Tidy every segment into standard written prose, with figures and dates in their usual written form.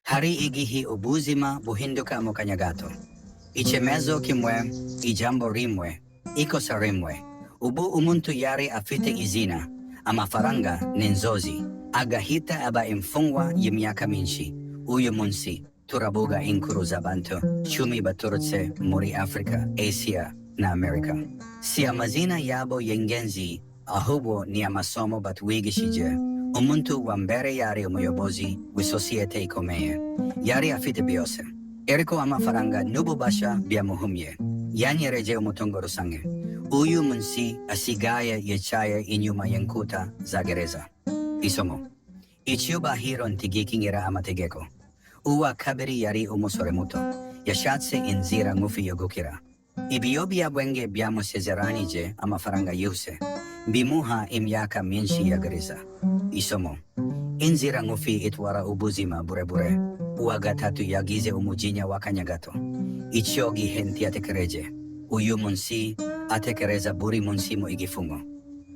Hari igihi ubuzima buhinduka mu kanya gato. Icyemezo kimwe, ijambo rimwe, ikosa rimwe. Ubu umuntu yari afite izina, amafaranga n'inzozi, agahita aba imfungwa y'imyaka myinshi. Uyu munsi turavuga inkuru z'abantu cumi baturutse muri Afrika, Asia na Amerika. Si amazina yabo y'ingenzi, ahubwo ni amasomo batwigishije. Umuntu wa mbere yari umuyobozi w'isosiyete ikomeye. Yari afite byose. Ariko amafaranga n'ububasha byamuhumye. Yanyereje umutungo rusange. Uyu munsi asigaye yicaye inyuma y'inkuta za gereza. Isomo: icyubahiro ntigikingira amategeko. Uwa kabiri yari umusore muto. Yashatse inzira ngufi yo gukira. Ibiyobyabwenge byamusezeranije amafaranga yose. Bimuha imyaka myinshi ya gereza. Isomo: inzira ngufi itwara ubuzima burebure. Uwa gatatu yagize umujinya w'akanya gato. Icyo gihe ntiyatekereje. Uyu munsi atekereza buri munsi mu igifungo.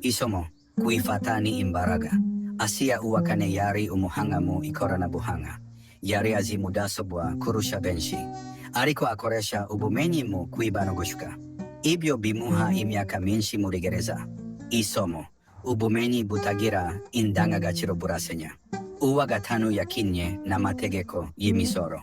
Isomo: kwifata ni imbaraga. Asia uwa kane yari umuhanga mu ikoranabuhanga. Yari azi mudasobwa kurusha benshi. Ariko akoresha ubumenyi mu kwiba no gushuka. Ibyo bimuha imyaka myinshi muri gereza. Isomo: ubumenyi butagira indangagaciro burasenya. Uwa gatanu yakinnye n'amategeko y'imisoro.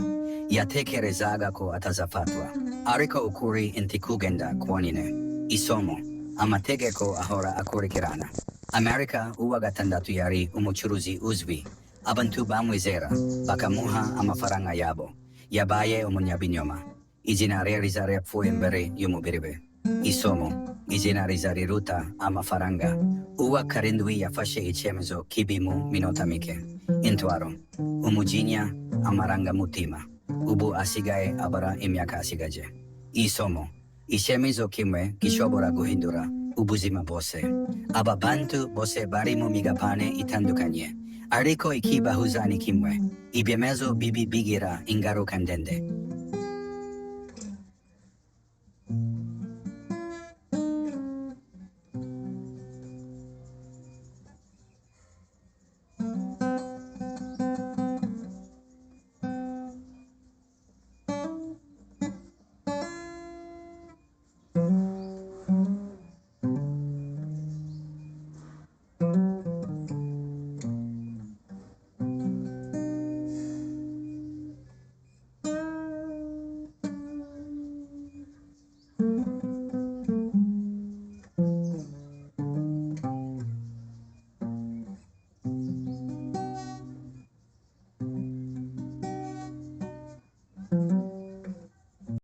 Yatekerezaga ko atazafatwa. Ariko ukuri ntikugenda konyine. Isomo: amategeko ahora akurikirana. Amerika uwa gatandatu yari umucuruzi uzwi. Abantu bamwizera, bakamuha amafaranga yabo. Yabaye umunyabinyoma. Izina rye rizapfuye mbere y'umubiri we. Isomo: izina riruta amafaranga. Uwa karindwi yafashe icyemezo kibi mu minota mike. Intwaro, umujinya, amarangamutima. Ubu asigaye abara imyaka asigaje. Isomo: icyemezo kimwe gishobora guhindura ubuzima bwose. Aba bantu bose bari mu migabane itandukanye. Ariko ikibahuza ni kimwe. Ibyemezo bibi bigira ingaruka ndende.